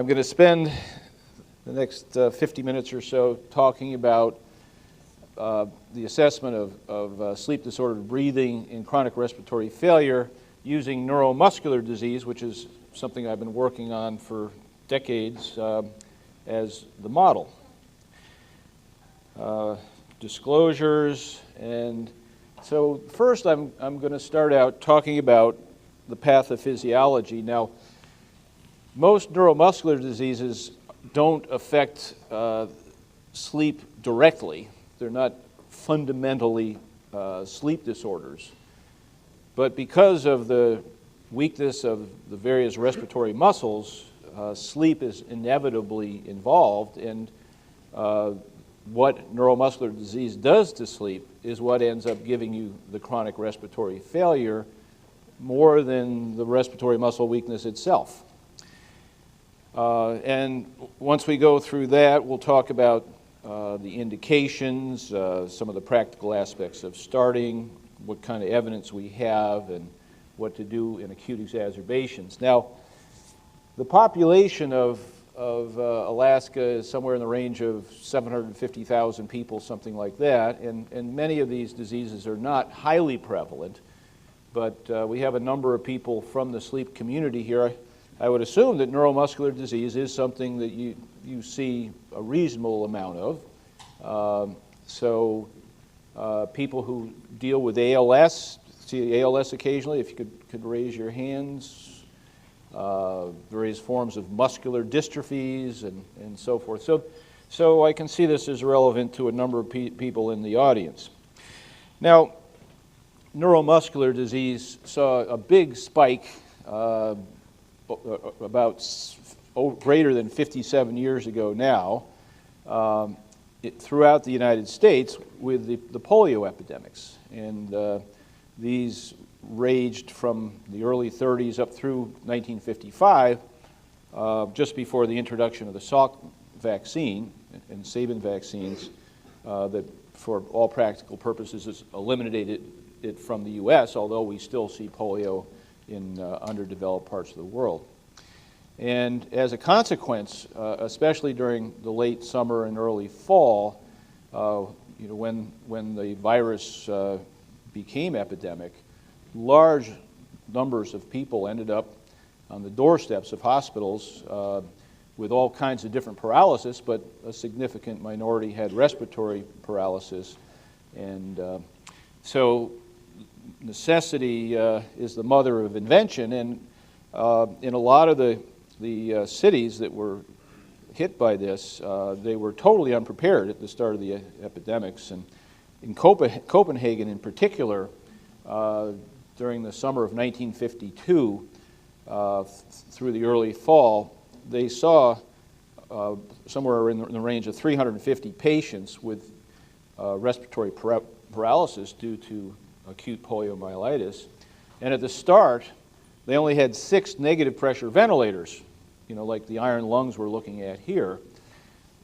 I'm going to spend the next 50 minutes or so talking about the assessment of sleep disordered breathing in chronic respiratory failure using neuromuscular disease, which is something I've been working on for decades as the model. Disclosures, and so first I'm going to start out talking about the pathophysiology. Now, most neuromuscular diseases don't affect sleep directly. They're not fundamentally sleep disorders. But because of the weakness of the various respiratory muscles, sleep is inevitably involved, and what neuromuscular disease does to sleep is what ends up giving you the chronic respiratory failure more than the respiratory muscle weakness itself. And once we go through that, we'll talk about the indications, some of the practical aspects of starting, what kind of evidence we have, and what to do in acute exacerbations. Now, the population of Alaska is somewhere in the range of 750,000 people, something like that, and many of these diseases are not highly prevalent, but we have a number of people from the sleep community here. I would assume that neuromuscular disease is something that you see a reasonable amount of. People who deal with ALS, see ALS occasionally, if you could raise your hands. Various forms of muscular dystrophies and so forth. So I can see this is relevant to a number of people in the audience. Now, neuromuscular disease saw a big spike about greater than 57 years ago now throughout the United States with the polio epidemics. And these raged from the early 30s up through 1955, just before the introduction of the Salk vaccine and Sabin vaccines that for all practical purposes has eliminated it from the U.S., although we still see polio in underdeveloped parts of the world. And as a consequence, especially during the late summer and early fall, when the virus became epidemic, large numbers of people ended up on the doorsteps of hospitals with all kinds of different paralysis, but a significant minority had respiratory paralysis. And so necessity is the mother of invention, and in a lot of the cities that were hit by this, they were totally unprepared at the start of the epidemics. And in Copenhagen in particular, during the summer of 1952 through the early fall, they saw somewhere in the range of 350 patients with respiratory paralysis due to acute poliomyelitis. And at the start, they only had 6 negative pressure ventilators, like the iron lungs we're looking at here.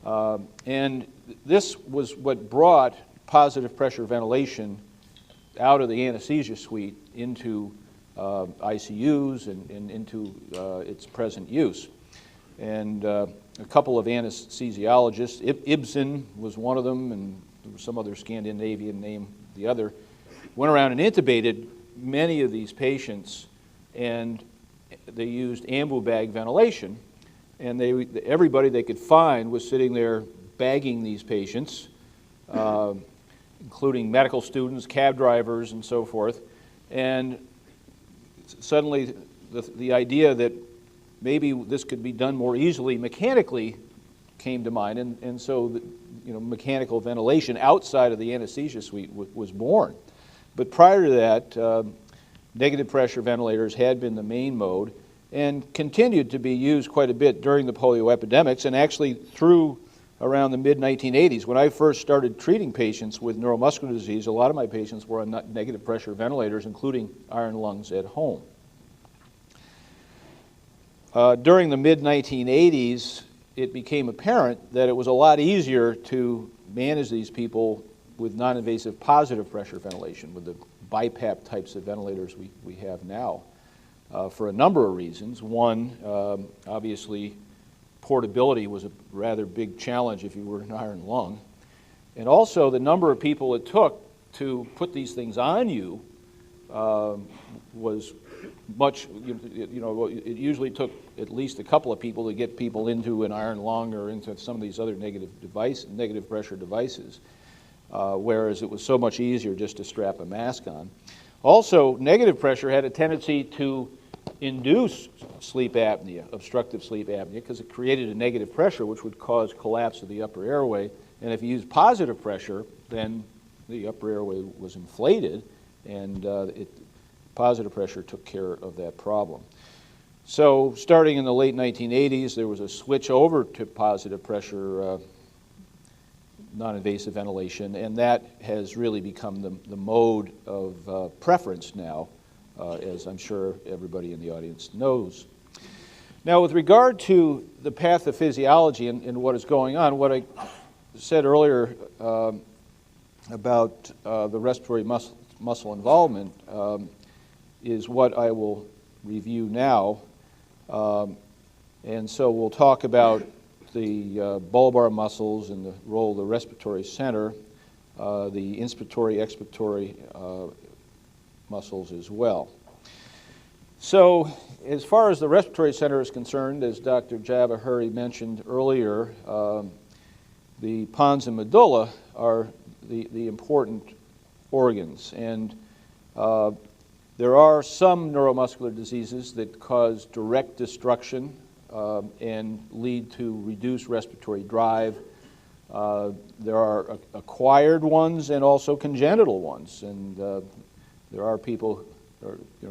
And this was what brought positive pressure ventilation out of the anesthesia suite into ICUs and into its present use. And a couple of anesthesiologists, Ibsen was one of them, and there was some other Scandinavian name, the other, went around and intubated many of these patients, and they used ambu bag ventilation, and everybody they could find was sitting there bagging these patients, including medical students, cab drivers, and so forth. And suddenly the idea that maybe this could be done more easily mechanically came to mind, and so mechanical ventilation outside of the anesthesia suite was born. But prior to that, negative pressure ventilators had been the main mode and continued to be used quite a bit during the polio epidemics, and actually through around the mid-1980s. When I first started treating patients with neuromuscular disease, a lot of my patients were on negative pressure ventilators, including iron lungs at home. During the mid-1980s, it became apparent that it was a lot easier to manage these people with non-invasive positive pressure ventilation, with the BiPAP types of ventilators we have now, for a number of reasons. One, obviously, portability was a rather big challenge if you were an iron lung. And also the number of people it took to put these things on you was much, it usually took at least a couple of people to get people into an iron lung or into some of these other negative pressure devices, whereas it was so much easier just to strap a mask on. Also, negative pressure had a tendency to induce sleep apnea, obstructive sleep apnea, because it created a negative pressure which would cause collapse of the upper airway. And if you use positive pressure, then the upper airway was inflated, and positive pressure took care of that problem. So starting in the late 1980s, there was a switch over to positive pressure non-invasive ventilation, and that has really become the mode of preference now, as I'm sure everybody in the audience knows. Now, with regard to the pathophysiology and what is going on, what I said earlier about the respiratory muscle involvement is what I will review now. And so we'll talk about the bulbar muscles and the role of the respiratory center, the inspiratory, expiratory muscles as well. So as far as the respiratory center is concerned, as Dr. Javahari mentioned earlier, the pons and medulla are the important organs. And there are some neuromuscular diseases that cause direct destruction and lead to reduced respiratory drive. There are acquired ones and also congenital ones. And there are people,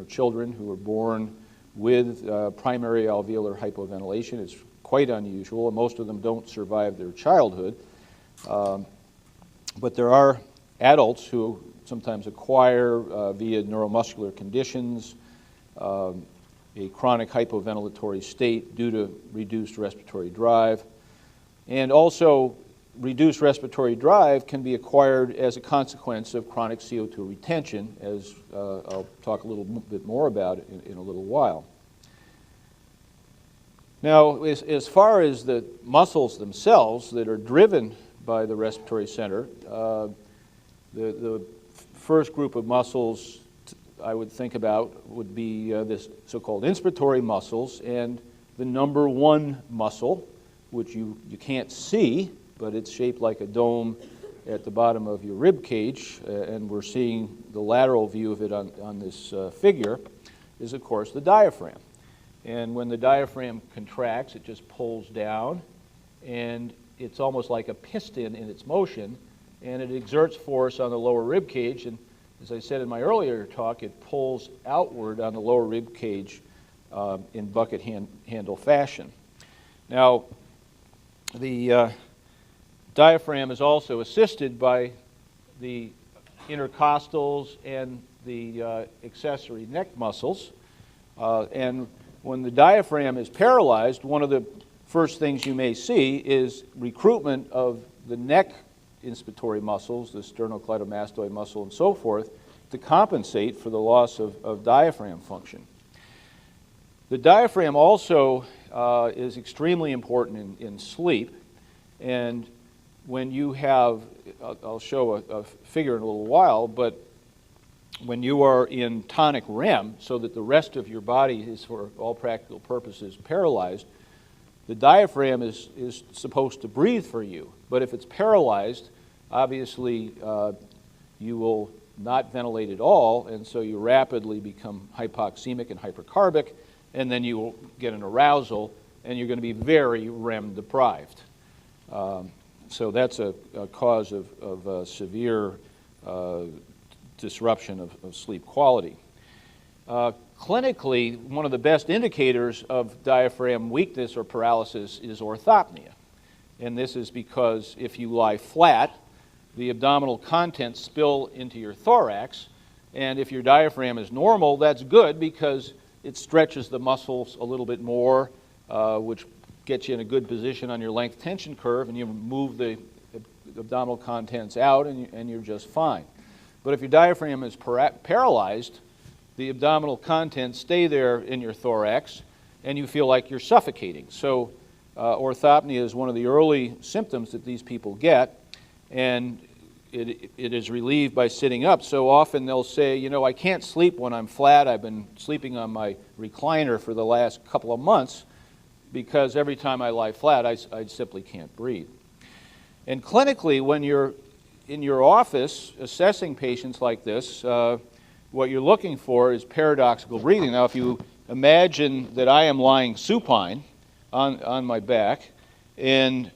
children who are born with primary alveolar hypoventilation. It's quite unusual, and most of them don't survive their childhood. But there are adults who sometimes acquire via neuromuscular conditions a chronic hypoventilatory state due to reduced respiratory drive. And also, reduced respiratory drive can be acquired as a consequence of chronic CO2 retention, as I'll talk a little bit more about in a little while. Now, as far as the muscles themselves that are driven by the respiratory center, the first group of muscles I would think about would be this so-called inspiratory muscles, and the number one muscle, which you can't see, but it's shaped like a dome at the bottom of your rib cage, and we're seeing the lateral view of it on this figure, is of course the diaphragm. And when the diaphragm contracts, it just pulls down, and it's almost like a piston in its motion, and it exerts force on the lower rib cage, and as I said in my earlier talk, it pulls outward on the lower rib cage in bucket handle fashion. Now, the diaphragm is also assisted by the intercostals and the accessory neck muscles. And when the diaphragm is paralyzed, one of the first things you may see is recruitment of the neck inspiratory muscles, the sternocleidomastoid muscle and so forth, to compensate for the loss of diaphragm function. The diaphragm also is extremely important in sleep, and when you have, I'll show a figure in a little while, but when you are in tonic REM, so that the rest of your body is for all practical purposes paralyzed, the diaphragm is supposed to breathe for you. But if it's paralyzed, obviously you will not ventilate at all, and so you rapidly become hypoxemic and hypercarbic, and then you will get an arousal, and you're going to be very REM deprived. So that's a cause of severe disruption of sleep quality. Clinically, one of the best indicators of diaphragm weakness or paralysis is orthopnea. And this is because if you lie flat, the abdominal contents spill into your thorax, and if your diaphragm is normal, that's good because it stretches the muscles a little bit more, which gets you in a good position on your length tension curve, and you move the abdominal contents out, and you're just fine. But if your diaphragm is paralyzed, the abdominal contents stay there in your thorax, and you feel like you're suffocating. So orthopnea is one of the early symptoms that these people get, and it is relieved by sitting up. So often they'll say, you know, I can't sleep when I'm flat. I've been sleeping on my recliner for the last couple of months because every time I lie flat, I simply can't breathe. And clinically, when you're in your office assessing patients like this, what you're looking for is paradoxical breathing. Now, if you imagine that I am lying supine on my back, and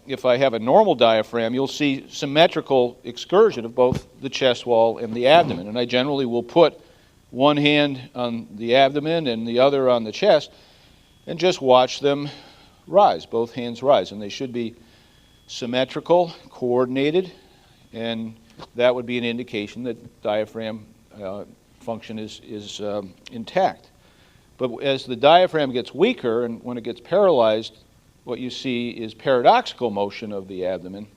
if I have a normal diaphragm, you'll see symmetrical excursion of both the chest wall and the abdomen. And I generally will put one hand on the abdomen and the other on the chest and just watch them rise, both hands rise. And they should be symmetrical, coordinated, and that would be an indication that diaphragm function is intact. But as the diaphragm gets weaker and when it gets paralyzed, what you see is paradoxical motion of the abdomen.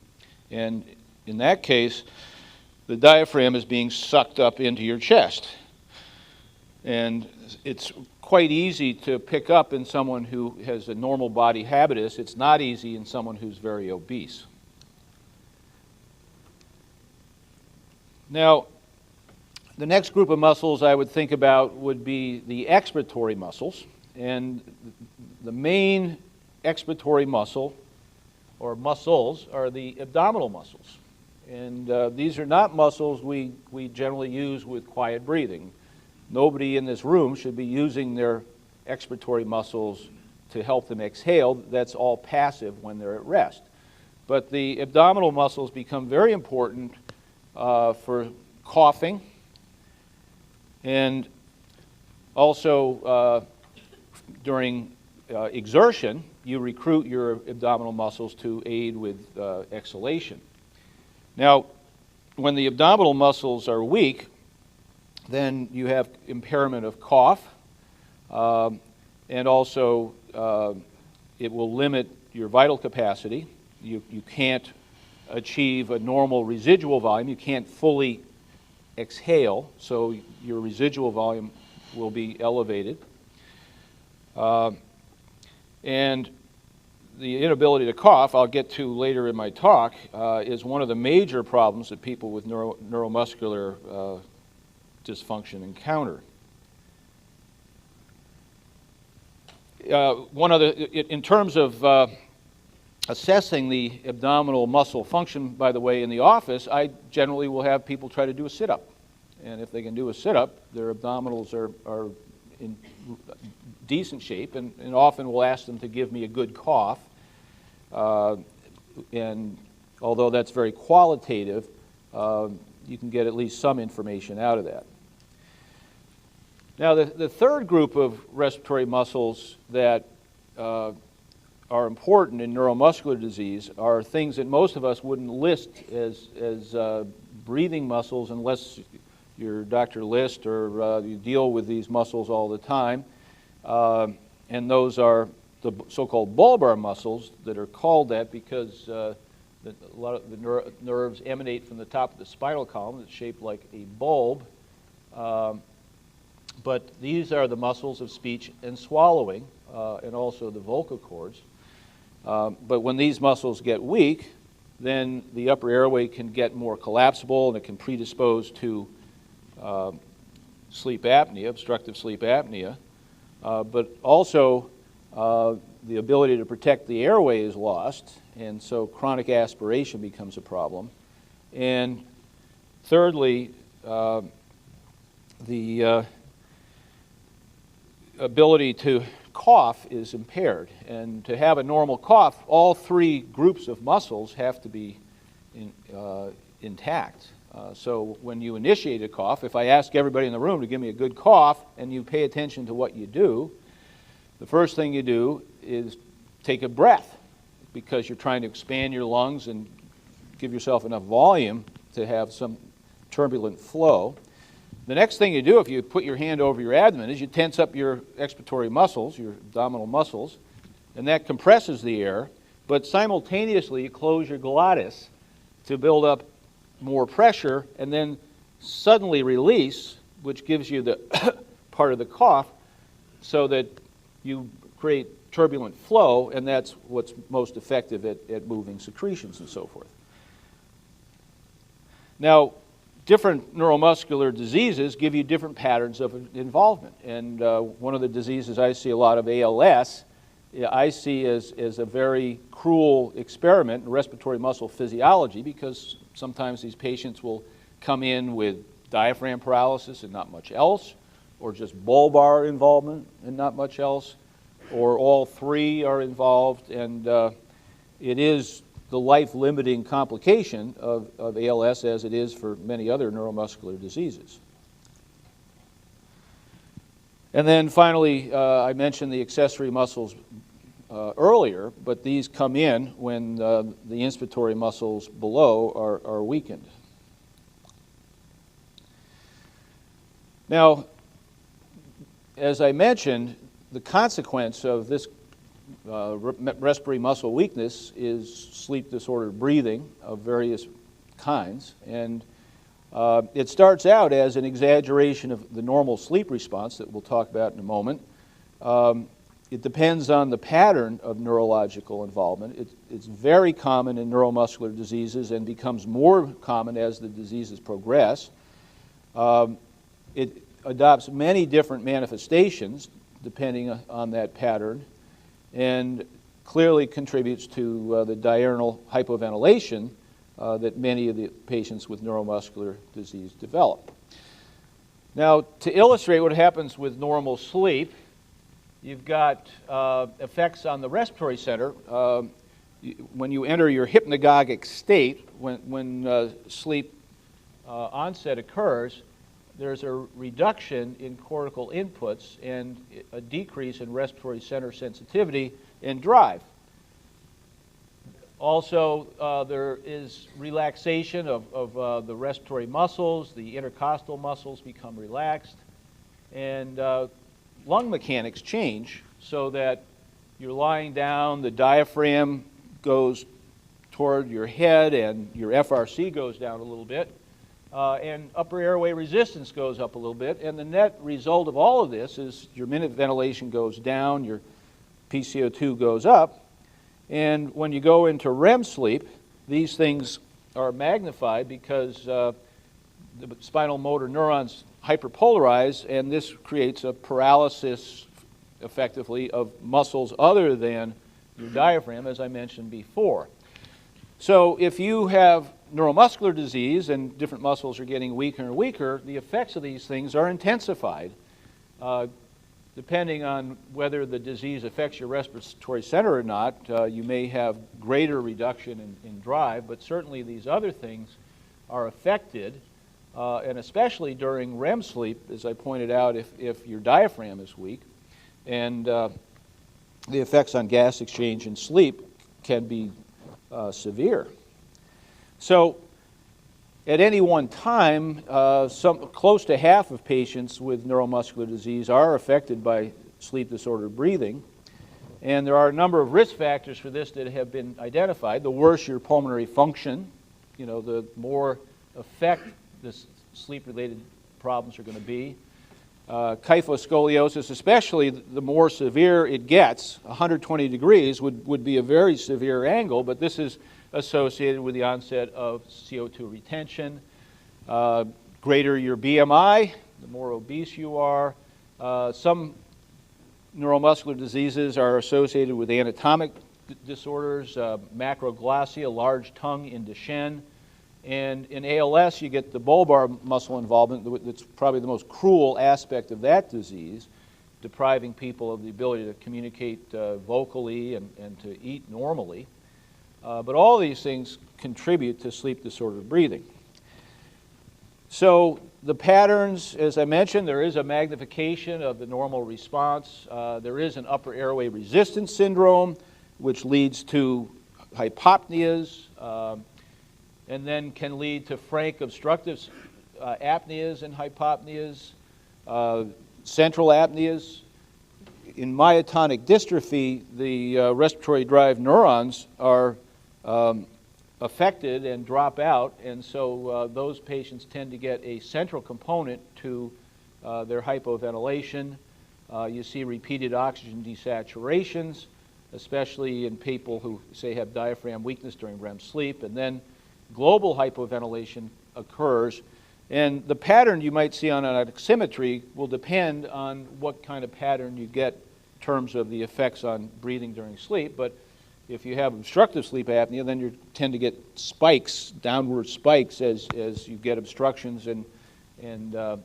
And in that case, the diaphragm is being sucked up into your chest. And it's quite easy to pick up in someone who has a normal body habitus. It's not easy in someone who's very obese. Now, the next group of muscles I would think about would be the expiratory muscles. And the main expiratory muscle, or muscles, are the abdominal muscles. And these are not muscles we generally use with quiet breathing. Nobody in this room should be using their expiratory muscles to help them exhale. That's all passive when they're at rest. But the abdominal muscles become very important for coughing, and also during exertion, you recruit your abdominal muscles to aid with exhalation. Now, when the abdominal muscles are weak, then you have impairment of cough, and also it will limit your vital capacity. You can't achieve a normal residual volume. You can't fully exhale, so your residual volume will be elevated. And the inability to cough, I'll get to later in my talk, is one of the major problems that people with neuromuscular dysfunction encounter. In terms of assessing the abdominal muscle function, by the way, in the office, I generally will have people try to do a sit-up. And if they can do a sit-up, their abdominals are in decent shape, and often we'll ask them to give me a good cough. And although that's very qualitative, you can get at least some information out of that. Now, the third group of respiratory muscles that are important in neuromuscular disease are things that most of us wouldn't list as breathing muscles unless you're Dr. List or you deal with these muscles all the time. And those are the so-called bulbar muscles that are called that because a lot of the nerves emanate from the top of the spinal column. It's shaped like a bulb. But these are the muscles of speech and swallowing, and also the vocal cords. But when these muscles get weak, then the upper airway can get more collapsible and it can predispose to sleep apnea, obstructive sleep apnea. But also the ability to protect the airway is lost, and so chronic aspiration becomes a problem. And thirdly, the ability to cough is impaired. And to have a normal cough, all three groups of muscles have to be intact. So when you initiate a cough, if I ask everybody in the room to give me a good cough and you pay attention to what you do, the first thing you do is take a breath because you're trying to expand your lungs and give yourself enough volume to have some turbulent flow. The next thing you do if you put your hand over your abdomen is you tense up your expiratory muscles, your abdominal muscles, and that compresses the air, but simultaneously you close your glottis to build up more pressure and then suddenly release, which gives you the part of the cough, so that you create turbulent flow, and that's what's most effective at moving secretions and so forth. Now, different neuromuscular diseases give you different patterns of involvement, and one of the diseases I see a lot of, ALS, I see as a very cruel experiment in respiratory muscle physiology, because sometimes these patients will come in with diaphragm paralysis and not much else, or just bulbar involvement and not much else, or all three are involved, and it is the life-limiting complication of ALS, as it is for many other neuromuscular diseases. And then finally, I mentioned the accessory muscles earlier, but these come in when the inspiratory muscles below are weakened. Now, as I mentioned, the consequence of this respiratory muscle weakness is sleep-disordered breathing of various kinds, and it starts out as an exaggeration of the normal sleep response that we'll talk about in a moment. It depends on the pattern of neurological involvement. It's very common in neuromuscular diseases and becomes more common as the diseases progress. It adopts many different manifestations depending on that pattern, and clearly contributes to the diurnal hypoventilation that many of the patients with neuromuscular disease develop. Now, to illustrate what happens with normal sleep, you've got effects on the respiratory center. When you enter your hypnagogic state, when sleep onset occurs, there's a reduction in cortical inputs and a decrease in respiratory center sensitivity and drive. Also, there is relaxation of the respiratory muscles. The intercostal muscles become relaxed, and lung mechanics change so that you're lying down, the diaphragm goes toward your head, and your FRC goes down a little bit. And upper airway resistance goes up a little bit, and the net result of all of this is your minute ventilation goes down, your PCO2 goes up, and when you go into REM sleep, these things are magnified because the spinal motor neurons hyperpolarize, and this creates a paralysis, effectively, of muscles other than your diaphragm, as I mentioned before. So if you have neuromuscular disease and different muscles are getting weaker and weaker, the effects of these things are intensified. Depending on whether the disease affects your respiratory center or not, you may have greater reduction in drive, but certainly these other things are affected, and especially during REM sleep, as I pointed out, if your diaphragm is weak, and the effects on gas exchange in sleep can be severe. So at any one time, close to half of patients with neuromuscular disease are affected by sleep-disordered breathing, and there are a number of risk factors for this that have been identified. The worse your pulmonary function, the more effect the sleep-related problems are going to be. Kyphoscoliosis, especially, the more severe it gets. 120 degrees would be a very severe angle, but this is associated with the onset of CO2 retention. Greater your BMI, the more obese you are. Some neuromuscular diseases are associated with anatomic disorders, macroglossia, large tongue in Duchenne. And in ALS, you get the bulbar muscle involvement. That's probably the most cruel aspect of that disease, depriving people of the ability to communicate vocally and to eat normally. But all these things contribute to sleep-disordered breathing. So the patterns, as I mentioned, there is a magnification of the normal response. There is an upper airway resistance syndrome, which leads to hypopneas, and then can lead to frank obstructive apneas and hypopneas, central apneas. In myotonic dystrophy, the respiratory drive neurons are affected and drop out, and so those patients tend to get a central component to their hypoventilation. You see repeated oxygen desaturations, especially in people who, say, have diaphragm weakness during REM sleep. And then global hypoventilation occurs. And the pattern you might see on an oximetry will depend on what kind of pattern you get in terms of the effects on breathing during sleep. But if you have obstructive sleep apnea, then you tend to get spikes, downward spikes, as you get obstructions and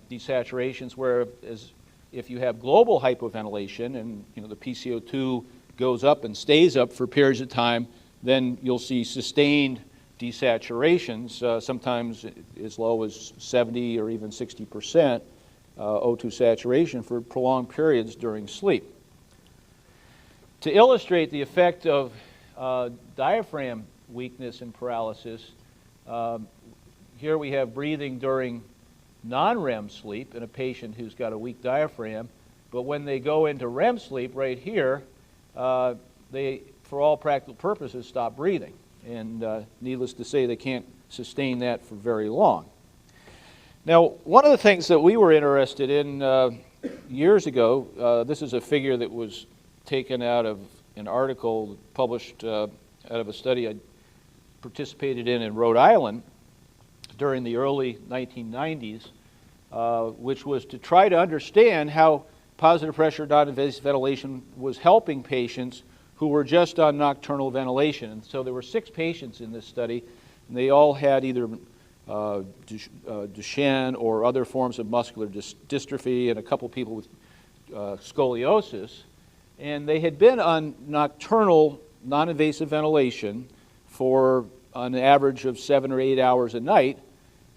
desaturations, whereas if you have global hypoventilation and the PCO2 goes up and stays up for periods of time, then you'll see sustained desaturations, sometimes as low as 70 or even 60% O2 saturation for prolonged periods during sleep. To illustrate the effect of diaphragm weakness and paralysis, here we have breathing during non-REM sleep in a patient who's got a weak diaphragm, but when they go into REM sleep right here, they, for all practical purposes, stop breathing. And needless to say, they can't sustain that for very long. Now, one of the things that we were interested in years ago, this is a figure that was taken out of an article published out of a study I participated in Rhode Island during the early 1990s, which was to try to understand how positive pressure non-invasive ventilation was helping patients who were just on nocturnal ventilation. And so there were 6 patients in this study, and they all had either Duchenne or other forms of muscular dystrophy, and a couple people with scoliosis. And they had been on nocturnal non-invasive ventilation for an average of 7 or 8 hours a night,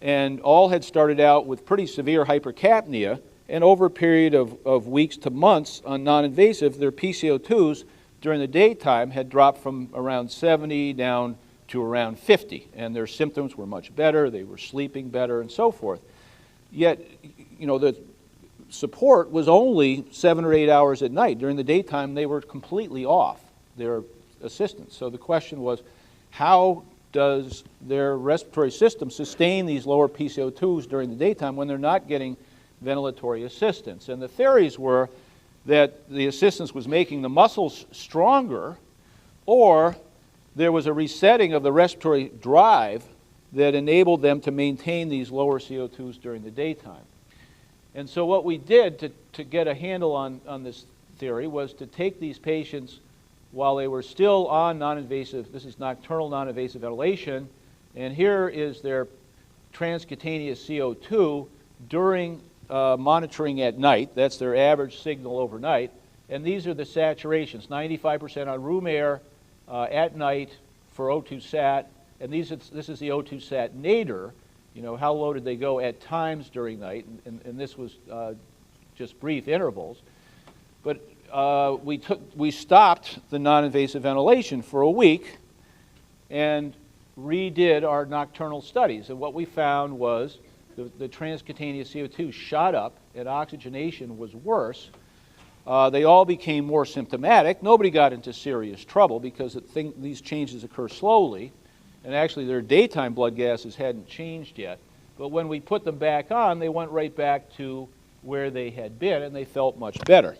and all had started out with pretty severe hypercapnia, and over a period of weeks to months on non-invasive, their PCO2s during the daytime had dropped from around 70 down to around 50, and their symptoms were much better, they were sleeping better, and so forth. Yet, the support was only 7 or 8 hours at night. During the daytime, they were completely off their assistance. So the question was, how does their respiratory system sustain these lower PCO2s during the daytime when they're not getting ventilatory assistance? And the theories were that the assistance was making the muscles stronger, or there was a resetting of the respiratory drive that enabled them to maintain these lower CO2s during the daytime. And so what we did to get a handle on this theory was to take these patients while they were still on non-invasive, this is nocturnal non-invasive ventilation, and here is their transcutaneous CO2 during monitoring at night. That's their average signal overnight. And these are the saturations, 95% on room air at night for O2 sat, and this is the O2 sat nadir. How low did they go at times during night, and this was just brief intervals. But we stopped the non-invasive ventilation for a week and redid our nocturnal studies. And what we found was the transcutaneous CO2 shot up and oxygenation was worse. They all became more symptomatic. Nobody got into serious trouble because these changes occur slowly. And actually their daytime blood gases hadn't changed yet. But when we put them back on, they went right back to where they had been, and they felt much better.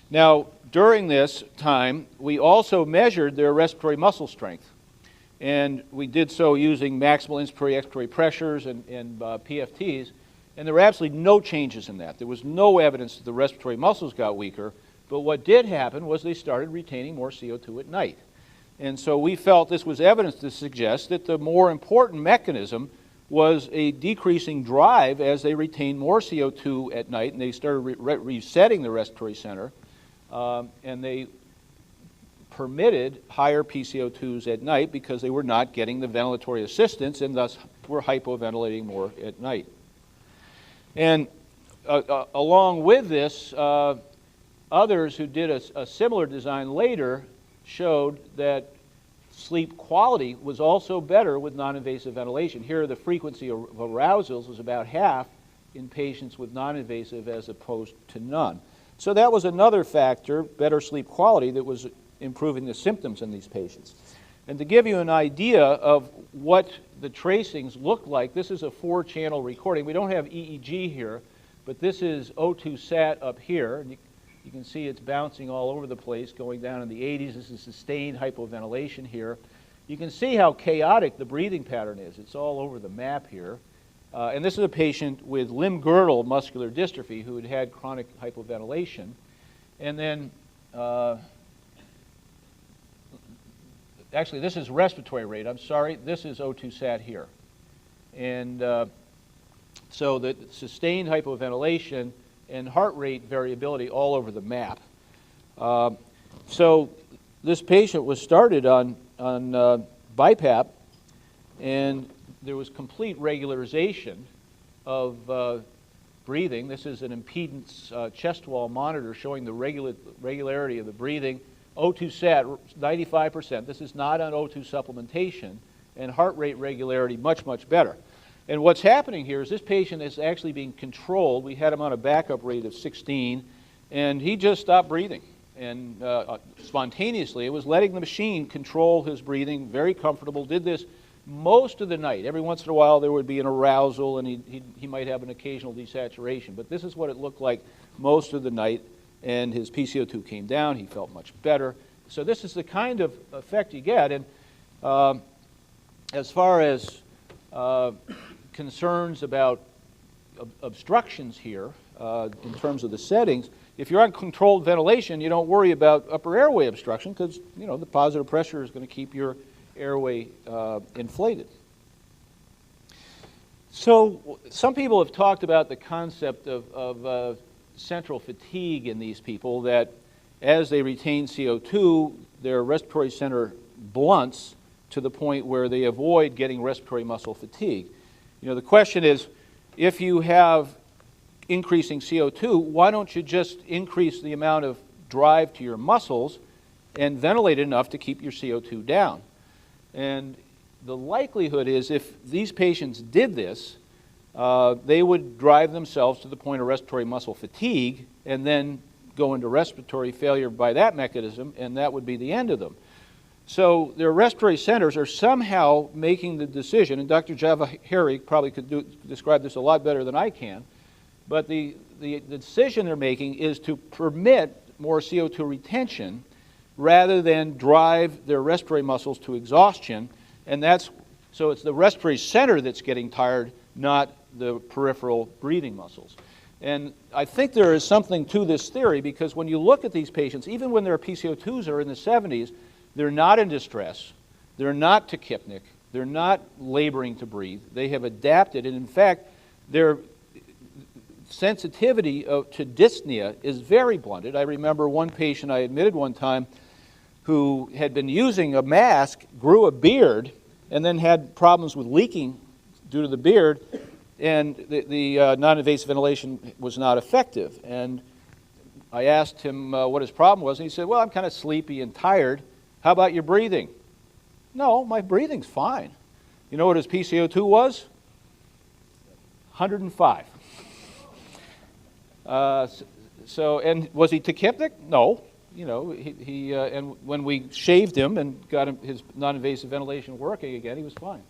Now, during this time, we also measured their respiratory muscle strength. And we did so using maximal inspiratory expiratory pressures and PFTs, and there were absolutely no changes in that. There was no evidence that the respiratory muscles got weaker, but what did happen was they started retaining more CO2 at night. And so we felt this was evidence to suggest that the more important mechanism was a decreasing drive as they retained more CO2 at night, and they started resetting the respiratory center, and they permitted higher PCO2s at night because they were not getting the ventilatory assistance and thus were hypoventilating more at night. And along with this, others who did a similar design later showed that sleep quality was also better with non-invasive ventilation. Here the frequency of arousals was about half in patients with non-invasive as opposed to none. So that was another factor, better sleep quality, that was improving the symptoms in these patients. And to give you an idea of what the tracings look like, this is a 4-channel recording. We don't have EEG here, but this is O2 sat up here. And You can see it's bouncing all over the place, going down in the 80s. This is sustained hypoventilation here. You can see how chaotic the breathing pattern is. It's all over the map here. And this is a patient with limb-girdle muscular dystrophy who had had chronic hypoventilation. And then, actually, this is respiratory rate. I'm sorry. This is O2 sat here. And so the sustained hypoventilation and heart rate variability all over the map. So this patient was started on BiPAP, and there was complete regularization of breathing. This is an impedance chest wall monitor showing the regularity of the breathing. O2 sat, 95%. This is not on O2 supplementation, and heart rate regularity much, much better. And what's happening here is this patient is actually being controlled. We had him on a backup rate of 16, and he just stopped breathing. And spontaneously, it was letting the machine control his breathing, very comfortable, did this most of the night. Every once in a while, there would be an arousal, and he might have an occasional desaturation. But this is what it looked like most of the night, and his PCO2 came down. He felt much better. So this is the kind of effect you get. And as far as concerns about obstructions here in terms of the settings, if you're on controlled ventilation, you don't worry about upper airway obstruction because, you know, the positive pressure is going to keep your airway inflated. So some people have talked about the concept of central fatigue in these people, that as they retain CO2, their respiratory center blunts to the point where they avoid getting respiratory muscle fatigue. You know, the question is, if you have increasing CO2, why don't you just increase the amount of drive to your muscles and ventilate enough to keep your CO2 down? And the likelihood is if these patients did this, they would drive themselves to the point of respiratory muscle fatigue and then go into respiratory failure by that mechanism, and that would be the end of them. So their respiratory centers are somehow making the decision, and Dr. Javaheri probably could describe this a lot better than I can, but the decision they're making is to permit more CO2 retention rather than drive their respiratory muscles to exhaustion, and so it's the respiratory center that's getting tired, not the peripheral breathing muscles. And I think there is something to this theory, because when you look at these patients, even when their PCO2s are in the 70s, they're not in distress, they're not tachypnic, they're not laboring to breathe. They have adapted, and in fact, their sensitivity to dyspnea is very blunted. I remember one patient I admitted one time who had been using a mask, grew a beard, and then had problems with leaking due to the beard, and the non-invasive ventilation was not effective. And I asked him what his problem was, and he said, well, I'm kind of sleepy and tired. How about your breathing? No, my breathing's fine. You know what his PCO2 was? 105. And was he tachypnic? No. You know, and when we shaved him and got him his non-invasive ventilation working again, he was fine.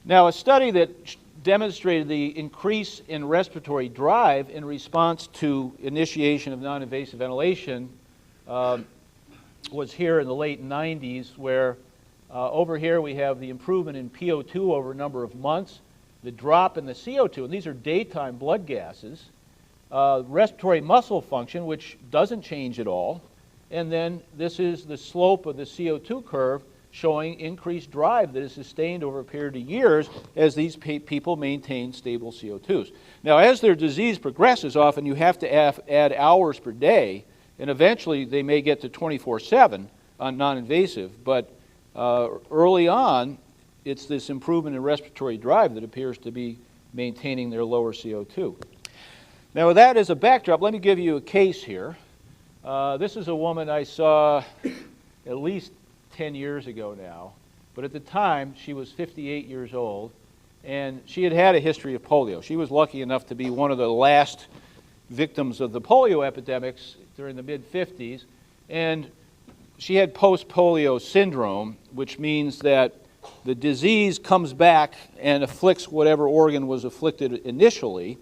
Now, a study that demonstrated the increase in respiratory drive in response to initiation of non-invasive ventilation was here in the late 90s, where over here we have the improvement in PO2 over a number of months, the drop in the CO2, and these are daytime blood gases, respiratory muscle function, which doesn't change at all, and then this is the slope of the CO2 curve showing increased drive that is sustained over a period of years as these people maintain stable CO2s. Now, as their disease progresses, often you have to add hours per day, and eventually they may get to 24/7 on non-invasive, but early on, it's this improvement in respiratory drive that appears to be maintaining their lower CO2. Now, with that as a backdrop, let me give you a case here. This is a woman I saw at least 10 years ago now, but at the time she was 58 years old, and she had a history of polio. She was lucky enough to be one of the last victims of the polio epidemics during the mid-50s, and she had post-polio syndrome, which means that the disease comes back and afflicts whatever organ was afflicted initially,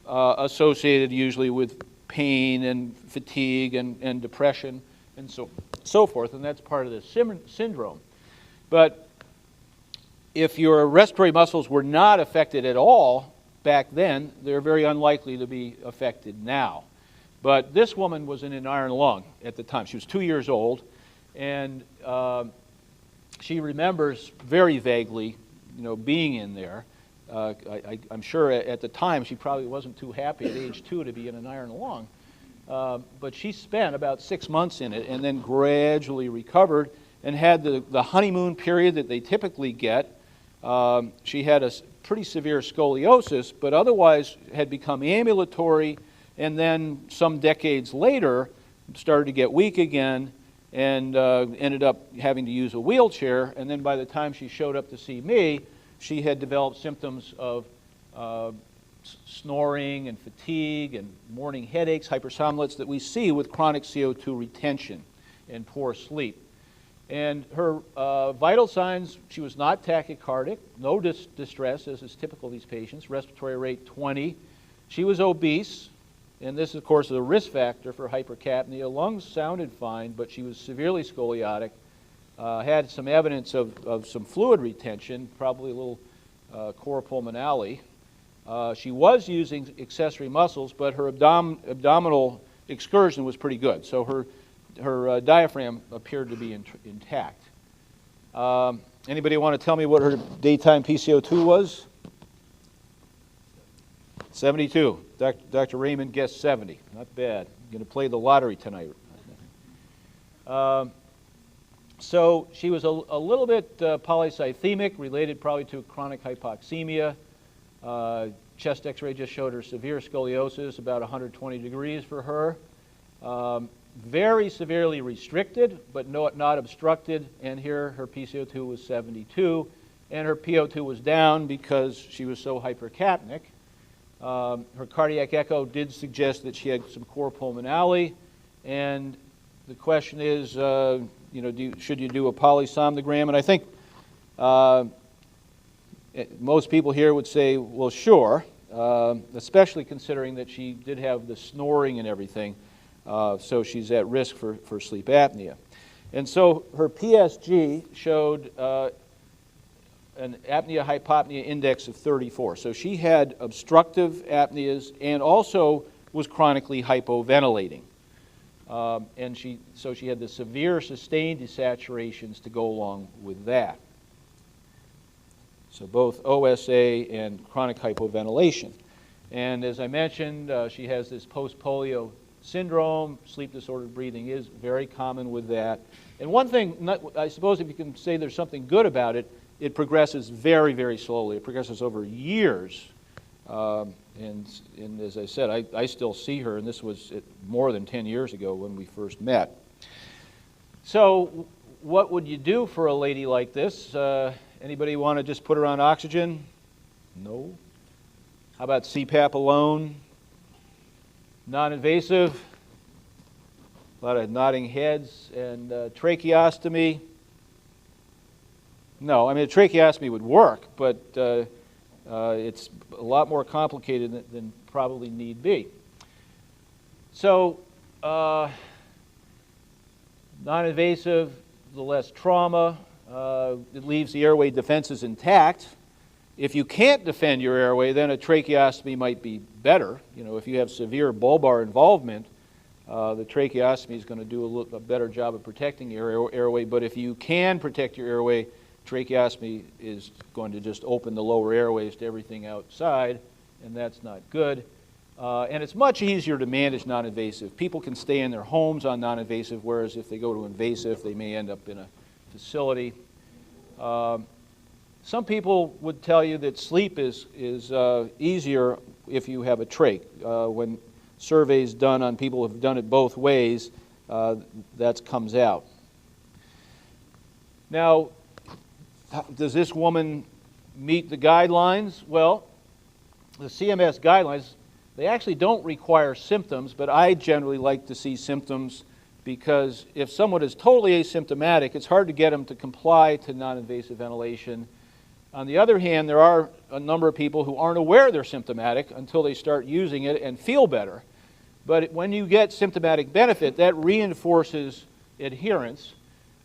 associated usually with pain and fatigue and depression and so forth, and that's part of the syndrome. But if your respiratory muscles were not affected at all back then, they're very unlikely to be affected now. But this woman was in an iron lung at the time. She was 2 years old, and she remembers very vaguely, being in there. I'm sure at the time she probably wasn't too happy at age 2 to be in an iron lung. But she spent about 6 months in it and then gradually recovered and had the honeymoon period that they typically get. She had a pretty severe scoliosis, but otherwise had become ambulatory, and then some decades later started to get weak again and ended up having to use a wheelchair. And then by the time she showed up to see me, she had developed symptoms of snoring and fatigue and morning headaches, hypersomnolence that we see with chronic CO2 retention and poor sleep. And her vital signs, she was not tachycardic, no distress, as is typical of these patients, respiratory rate 20. She was obese, and this, of course, is a risk factor for hypercapnia. Lungs sounded fine, but she was severely scoliotic, had some evidence of some fluid retention, probably a little cor pulmonale. She was using accessory muscles, but her abdominal excursion was pretty good. So her diaphragm appeared to be intact. Anybody want to tell me what her daytime PCO2 was? 72. Dr. Raymond guessed 70. Not bad. I'm going to play the lottery tonight. So she was a little bit polycythemic, related probably to chronic hypoxemia. Chest x-ray just showed her severe scoliosis, about 120 degrees for her. Very severely restricted, but not obstructed, and here her PCO2 was 72, and her PO2 was down because she was so hypercapnic. Her cardiac echo did suggest that she had some cor pulmonale, and the question is, should you do a polysomnogram? And I think most people here would say, well, sure, especially considering that she did have the snoring and everything. So she's at risk for sleep apnea. And so her PSG showed an apnea-hypopnea index of 34. So she had obstructive apneas and also was chronically hypoventilating. And she had the severe sustained desaturations to go along with that. So both OSA and chronic hypoventilation. And as I mentioned, she has this post-polio syndrome. Sleep disordered breathing is very common with that. And one thing, I suppose if you can say there's something good about it, it progresses very, very slowly. It progresses over years. And as I said, I still see her, and this was more than 10 years ago when we first met. So what would you do for a lady like this? Anybody want to just put her on oxygen? No. How about CPAP alone? Non-invasive? A lot of nodding heads. And tracheostomy? No. I mean, a tracheostomy would work, but it's a lot more complicated than probably need be. So, non-invasive, the less trauma. It leaves the airway defenses intact. If you can't defend your airway, then a tracheostomy might be better. If you have severe bulbar involvement, the tracheostomy is going to do a better job of protecting your airway. But if you can protect your airway, tracheostomy is going to just open the lower airways to everything outside, and that's not good. And it's much easier to manage non-invasive. People can stay in their homes on non-invasive, whereas if they go to invasive, they may end up in a facility. Some people would tell you that sleep is easier if you have a trach. When surveys done on people who have done it both ways, that comes out. Now, does this woman meet the guidelines? Well, the CMS guidelines, they actually don't require symptoms, but I generally like to see symptoms because if someone is totally asymptomatic, it's hard to get them to comply to non-invasive ventilation. On the other hand, there are a number of people who aren't aware they're symptomatic until they start using it and feel better. But when you get symptomatic benefit, that reinforces adherence.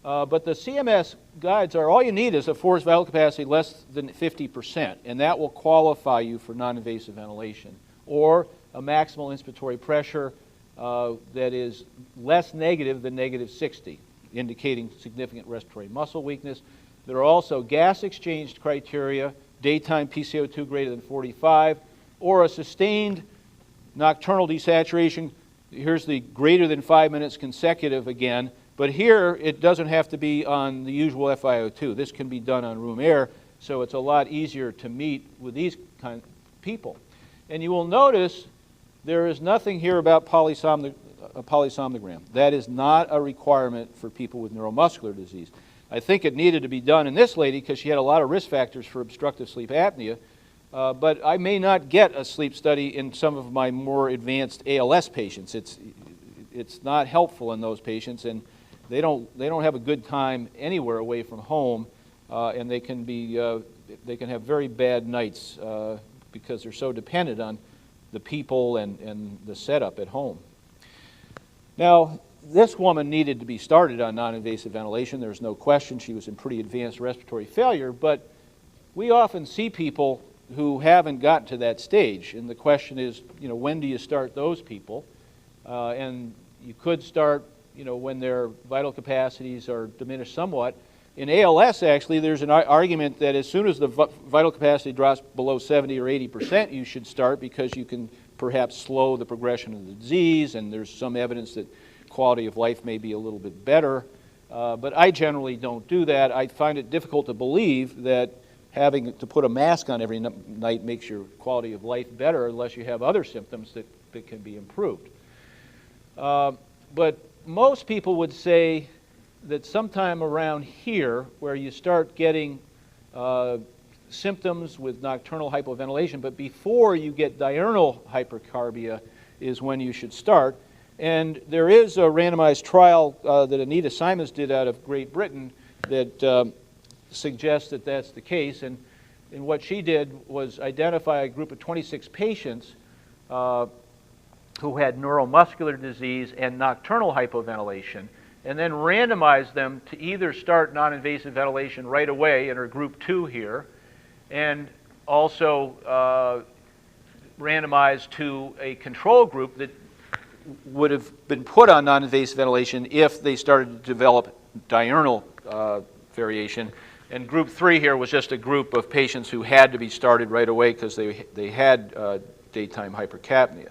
But the CMS guides are all you need is a forced vital capacity less than 50%, and that will qualify you for non-invasive ventilation, or a maximal inspiratory pressure that is less negative than -60, indicating significant respiratory muscle weakness. There are also gas exchange criteria, daytime PCO2 greater than 45, or a sustained nocturnal desaturation. Here's the greater than 5 minutes consecutive again, but here it doesn't have to be on the usual FiO2. This can be done on room air, so it's a lot easier to meet with these kind of people. And you will notice there is nothing here about a polysomnogram. That is not a requirement for people with neuromuscular disease. I think it needed to be done in this lady because she had a lot of risk factors for obstructive sleep apnea, but I may not get a sleep study in some of my more advanced ALS patients. It's not helpful in those patients, and they don't have a good time anywhere away from home, and they can have very bad nights because they're so dependent on the people and the setup at home. Now, this woman needed to be started on non-invasive ventilation. There's no question. She was in pretty advanced respiratory failure, but we often see people who haven't gotten to that stage, and the question is, when do you start those people? And you could start, when their vital capacities are diminished somewhat. In ALS, actually, there's an argument that as soon as the vital capacity drops below 70 or 80%, you should start because you can perhaps slow the progression of the disease, and there's some evidence that quality of life may be a little bit better. But I generally don't do that. I find it difficult to believe that having to put a mask on every night makes your quality of life better unless you have other symptoms that can be improved. But most people would say that sometime around here, where you start getting symptoms with nocturnal hypoventilation, but before you get diurnal hypercarbia is when you should start. And there is a randomized trial that Anita Simons did out of Great Britain that suggests that that's the case. And what she did was identify a group of 26 patients who had neuromuscular disease and nocturnal hypoventilation, and then randomize them to either start non-invasive ventilation right away in her group 2 here, and also randomized to a control group that would have been put on non-invasive ventilation if they started to develop diurnal variation. And group 3 here was just a group of patients who had to be started right away because they had daytime hypercapnia.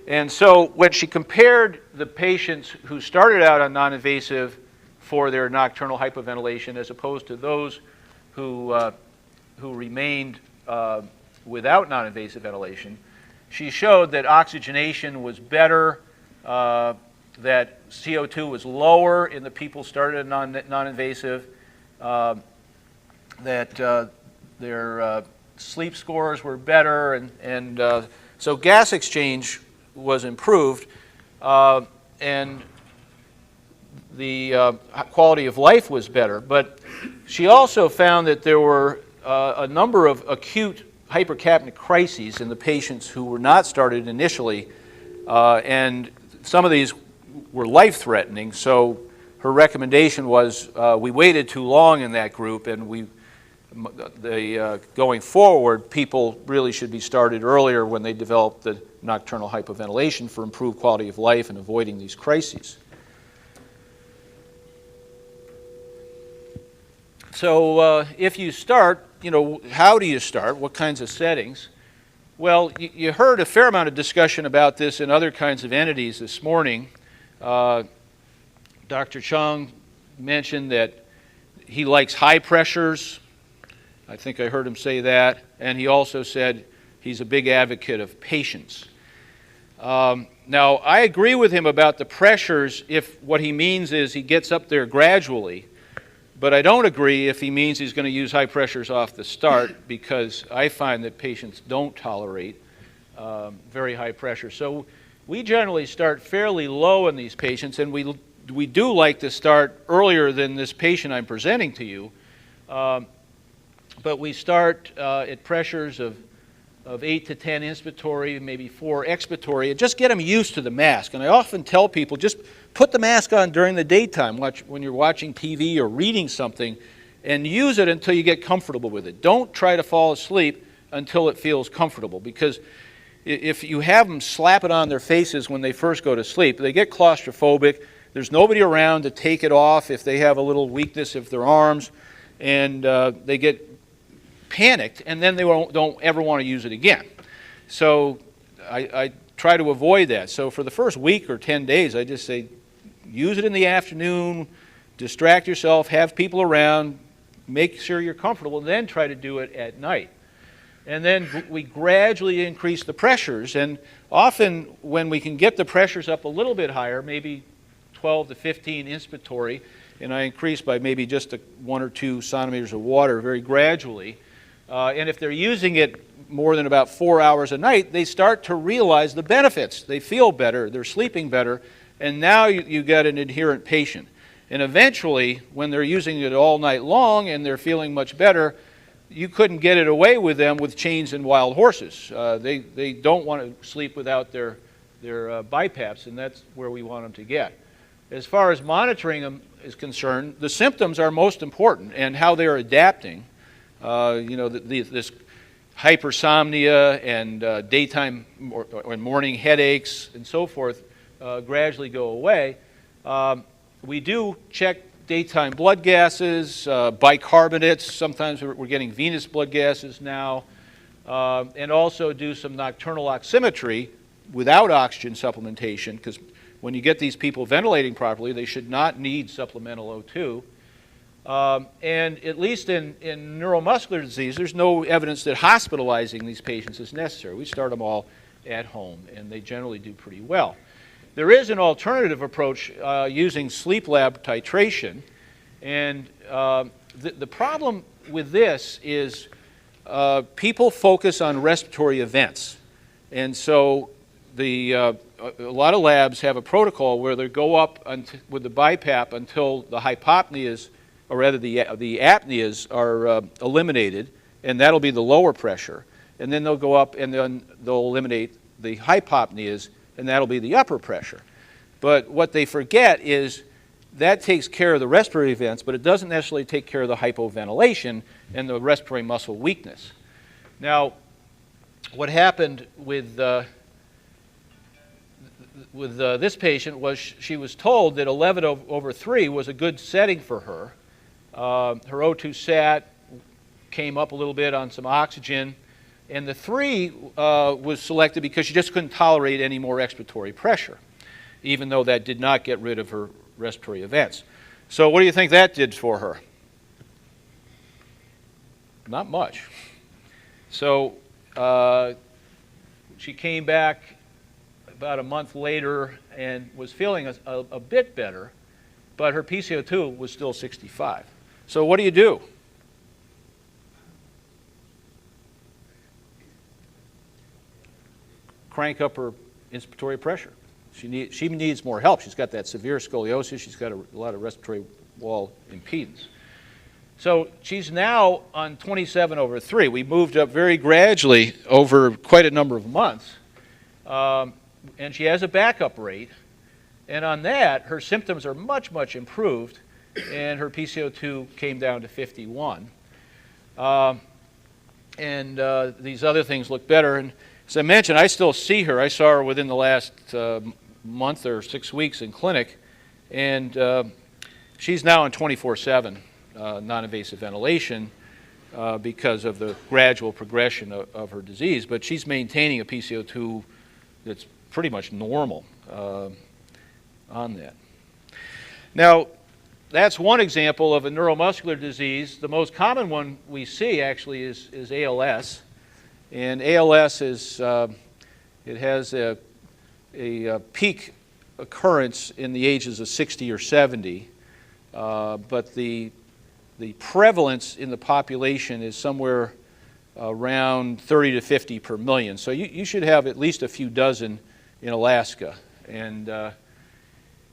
And so when she compared the patients who started out on non-invasive for their nocturnal hypoventilation as opposed to those who remained without non-invasive ventilation, she showed that oxygenation was better, that CO2 was lower in the people started on non-invasive, that their sleep scores were better, and so gas exchange was improved, and the quality of life was better. But she also found that there were a number of acute hypercapnic crises in the patients who were not started initially, and some of these were life-threatening. So her recommendation was we waited too long in that group, and going forward, people really should be started earlier when they develop the nocturnal hypoventilation for improved quality of life and avoiding these crises. So if you start, how do you start? What kinds of settings? Well, you heard a fair amount of discussion about this in other kinds of entities this morning. Dr. Chung mentioned that he likes high pressures. I think I heard him say that. And he also said he's a big advocate of patience. Now, I agree with him about the pressures if what he means is he gets up there gradually. But I don't agree if he means he's going to use high pressures off the start, because I find that patients don't tolerate very high pressure. So we generally start fairly low in these patients, and we do like to start earlier than this patient I'm presenting to you. But we start at pressures of of 8 to 10 inspiratory, maybe 4 expiratory, and just get them used to the mask. And I often tell people, just put the mask on during the daytime when you're watching TV or reading something, and use it until you get comfortable with it. Don't try to fall asleep until it feels comfortable, because if you have them slap it on their faces when they first go to sleep, they get claustrophobic. There's nobody around to take it off if they have a little weakness of their arms, and they get panicked, and then they don't ever want to use it again. So I try to avoid that. So for the first week or 10 days, I just say, use it in the afternoon, distract yourself, have people around, make sure you're comfortable, and then try to do it at night. And then we gradually increase the pressures, and often when we can get the pressures up a little bit higher, maybe 12 to 15 inspiratory, and I increase by maybe just 1 or 2 centimeters of water very gradually. And if they're using it more than about 4 hours a night, they start to realize the benefits. They feel better, they're sleeping better, and now you get an adherent patient. And eventually, when they're using it all night long and they're feeling much better, you couldn't get it away with them with chains and wild horses. They don't want to sleep without their BiPAPs, and that's where we want them to get. As far as monitoring them is concerned, the symptoms are most important, and how they're adapting. This hypersomnia and daytime or morning headaches and so forth gradually go away. We do check daytime blood gases, bicarbonates. Sometimes we're getting venous blood gases now, and also do some nocturnal oximetry without oxygen supplementation, because when you get these people ventilating properly, they should not need supplemental O2. And at least in neuromuscular disease, there's no evidence that hospitalizing these patients is necessary. We start them all at home, and they generally do pretty well. There is an alternative approach using sleep lab titration, and the problem with this is people focus on respiratory events. And so a lot of labs have a protocol where they go up with the BiPAP until the hypopneas, or rather the apneas, are eliminated, and that'll be the lower pressure. And then they'll go up and then they'll eliminate the hypopneas, and that'll be the upper pressure. But what they forget is that takes care of the respiratory events, but it doesn't necessarily take care of the hypoventilation and the respiratory muscle weakness. Now, what happened with this patient was she was told that 11/3 was a good setting for her. Her O2 sat came up a little bit on some oxygen, and the 3 was selected because she just couldn't tolerate any more expiratory pressure, even though that did not get rid of her respiratory events. So what do you think that did for her? Not much. So she came back about a month later and was feeling a bit better, but her PCO2 was still 65. So what do you do? Crank up her inspiratory pressure. She needs more help. She's got that severe scoliosis. She's got a lot of respiratory wall impedance. So she's now on 27/3. We moved up very gradually over quite a number of months. And she has a backup rate. And on that, her symptoms are much, much improved. And her PCO2 came down to 51. These other things look better. And as I mentioned, I still see her. I saw her within the last month or 6 weeks in clinic. And she's now on 24/7 non-invasive ventilation because of the gradual progression of her disease. But she's maintaining a PCO2 that's pretty much normal on that. Now, that's one example of a neuromuscular disease. The most common one we see actually is ALS. And ALS is, it has a peak occurrence in the ages of 60 or 70, but the prevalence in the population is somewhere around 30 to 50 per million. So you should have at least a few dozen in Alaska. And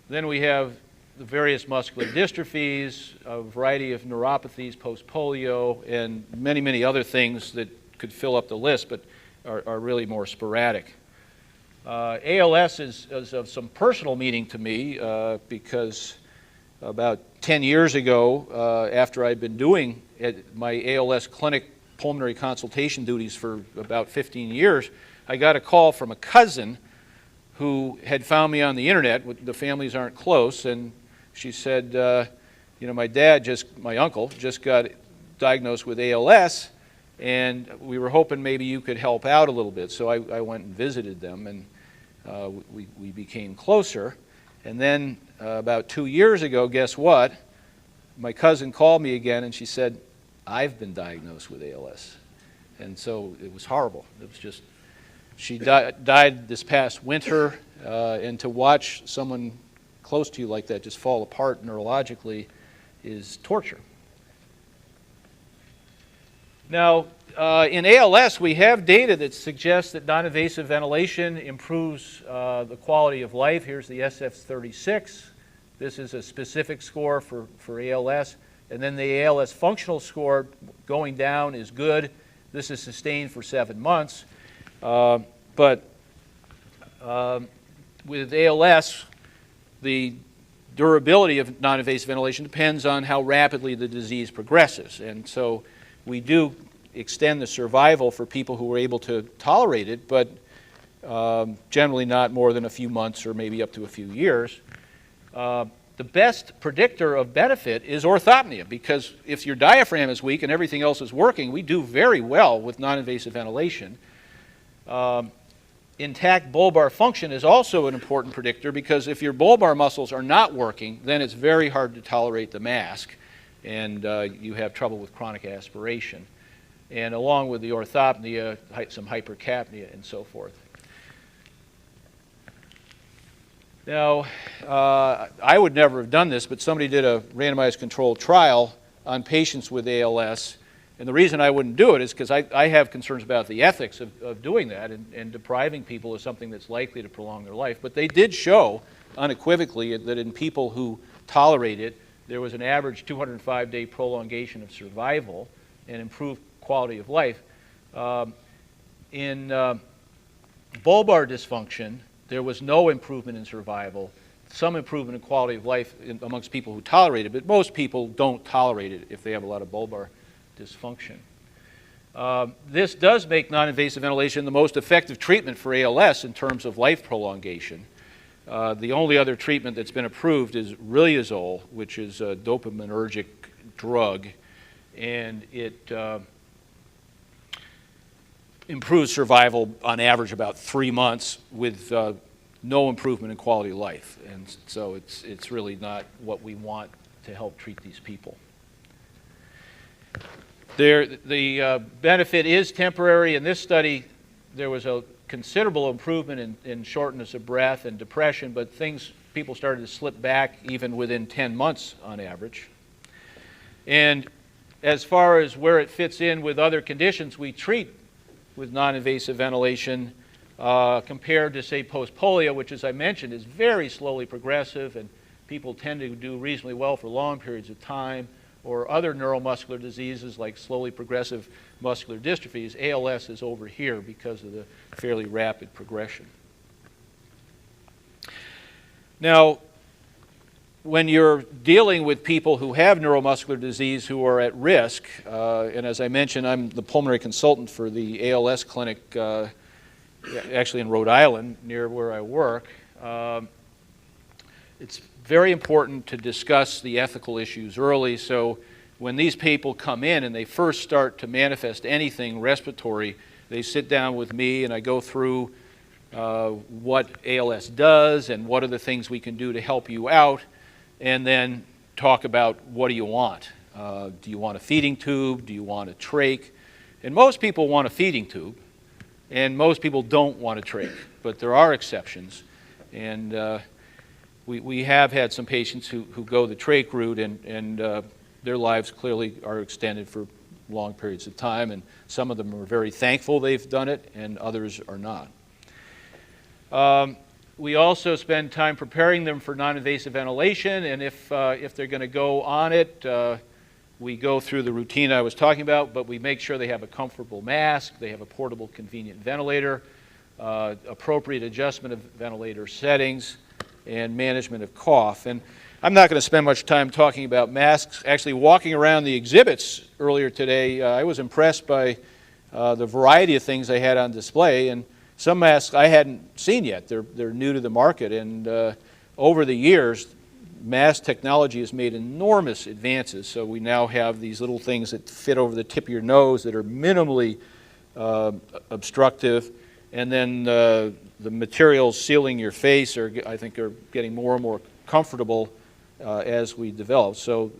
then we have the various muscular dystrophies, a variety of neuropathies, post-polio, and many, many other things that could fill up the list. But are really more sporadic. ALS is of some personal meaning to me because about 10 years ago, after I'd been doing my ALS clinic pulmonary consultation duties for about 15 years, I got a call from a cousin who had found me on the internet. The families aren't close, and she said, you know, my uncle just got diagnosed with ALS, and we were hoping maybe you could help out a little bit. So I went and visited them, and we became closer. And then about 2 years ago, guess what? My cousin called me again, and she said, I've been diagnosed with ALS. And so it was horrible. It was just, she died this past winter, and to watch someone close to you like that just fall apart neurologically is torture. Now, in ALS, we have data that suggests that non-invasive ventilation improves the quality of life. Here's the SF-36. This is a specific score for ALS. And then the ALS functional score going down is good. This is sustained for 7 months. But with ALS, the durability of non-invasive ventilation depends on how rapidly the disease progresses. And so we do extend the survival for people who are able to tolerate it, but generally not more than a few months or maybe up to a few years. The best predictor of benefit is orthopnea, because if your diaphragm is weak and everything else is working, we do very well with non-invasive ventilation. Intact bulbar function is also an important predictor, because if your bulbar muscles are not working, then it's very hard to tolerate the mask, and you have trouble with chronic aspiration. And along with the orthopnea, some hypercapnia and so forth. Now, I would never have done this, but somebody did a randomized controlled trial on patients with ALS. And the reason I wouldn't do it is because I have concerns about the ethics of doing that, and depriving people of something that's likely to prolong their life. But they did show unequivocally that in people who tolerate it, there was an average 205-day prolongation of survival and improved quality of life. In bulbar dysfunction, there was no improvement in survival, some improvement in quality of life amongst people who tolerate it, but most people don't tolerate it if they have a lot of bulbar dysfunction. This does make non-invasive ventilation the most effective treatment for ALS in terms of life prolongation. The only other treatment that's been approved is riluzole, which is a dopaminergic drug, and it improves survival on average about 3 months with no improvement in quality of life. And so it's really not what we want to help treat these people. The benefit is temporary. In this study, there was a considerable improvement in shortness of breath and depression, but people started to slip back even within 10 months on average. And as far as where it fits in with other conditions we treat with non-invasive ventilation, compared to, say, post-polio, which, as I mentioned, is very slowly progressive, and people tend to do reasonably well for long periods of time, or other neuromuscular diseases like slowly progressive muscular dystrophies. ALS is over here because of the fairly rapid progression. Now, when you're dealing with people who have neuromuscular disease who are at risk, and as I mentioned, I'm the pulmonary consultant for the ALS clinic, actually in Rhode Island, near where I work. It's very important to discuss the ethical issues early, so when these people come in and they first start to manifest anything respiratory, they sit down with me and I go through what ALS does and what are the things we can do to help you out, and then talk about what do you want. Do you want a feeding tube? Do you want a trach? And most people want a feeding tube, and most people don't want a trach, but there are exceptions. And we have had some patients who go the trach route, and their lives clearly are extended for long periods of time, and some of them are very thankful they've done it, and others are not. We also spend time preparing them for non-invasive ventilation, and if they're going to go on it, We go through the routine I was talking about, but we make sure they have a comfortable mask, they have a portable, convenient ventilator, appropriate adjustment of ventilator settings, and management of cough. And I'm not going to spend much time talking about masks. Actually, walking around the exhibits earlier today, I was impressed by the variety of things they had on display. And some masks I hadn't seen yet. They're new to the market. And over the years, mask technology has made enormous advances. So we now have these little things that fit over the tip of your nose that are minimally obstructive. And then the materials sealing your face I think are getting more and more comfortable as we develop. So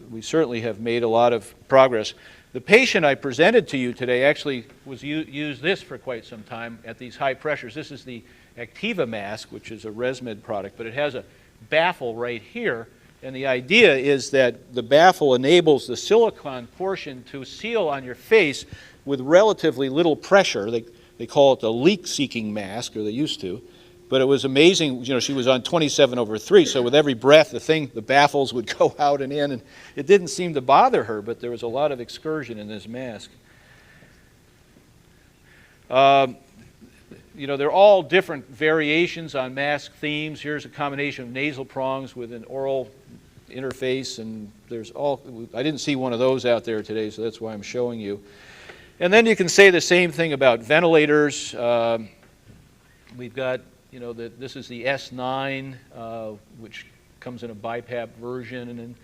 we certainly have made a lot of progress. The patient I presented to you today actually used this for quite some time at these high pressures. This is the Activa mask, which is a ResMed product, but it has a baffle right here. And the idea is that the baffle enables the silicone portion to seal on your face with relatively little pressure. They call it the leak-seeking mask, or they used to. But it was amazing, she was on 27/3, so with every breath, the baffles would go out and in, and it didn't seem to bother her, but there was a lot of excursion in this mask. They're all different variations on mask themes. Here's a combination of nasal prongs with an oral interface, and I didn't see one of those out there today, so that's why I'm showing you. And then you can say the same thing about ventilators. We've got, this is the S9, which comes in a BiPAP version, and in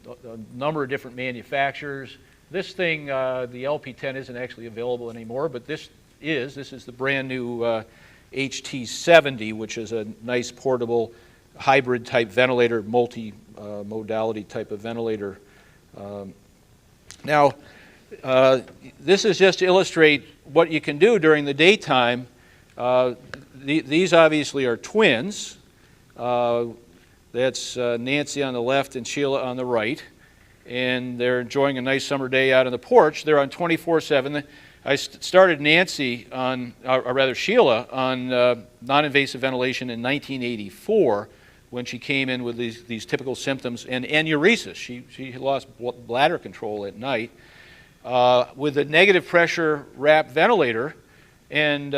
a number of different manufacturers. This thing, the LP10 isn't actually available anymore, but this is the brand new HT70, which is a nice portable hybrid type ventilator, multi-modality type of ventilator. Now, this is just to illustrate what you can do during the daytime. These obviously are twins. That's Nancy on the left and Sheila on the right. And they're enjoying a nice summer day out on the porch. They're on 24/7. I started Sheila on non-invasive ventilation in 1984 when she came in with these typical symptoms and enuresis. She lost bladder control at night with a negative pressure wrap ventilator. And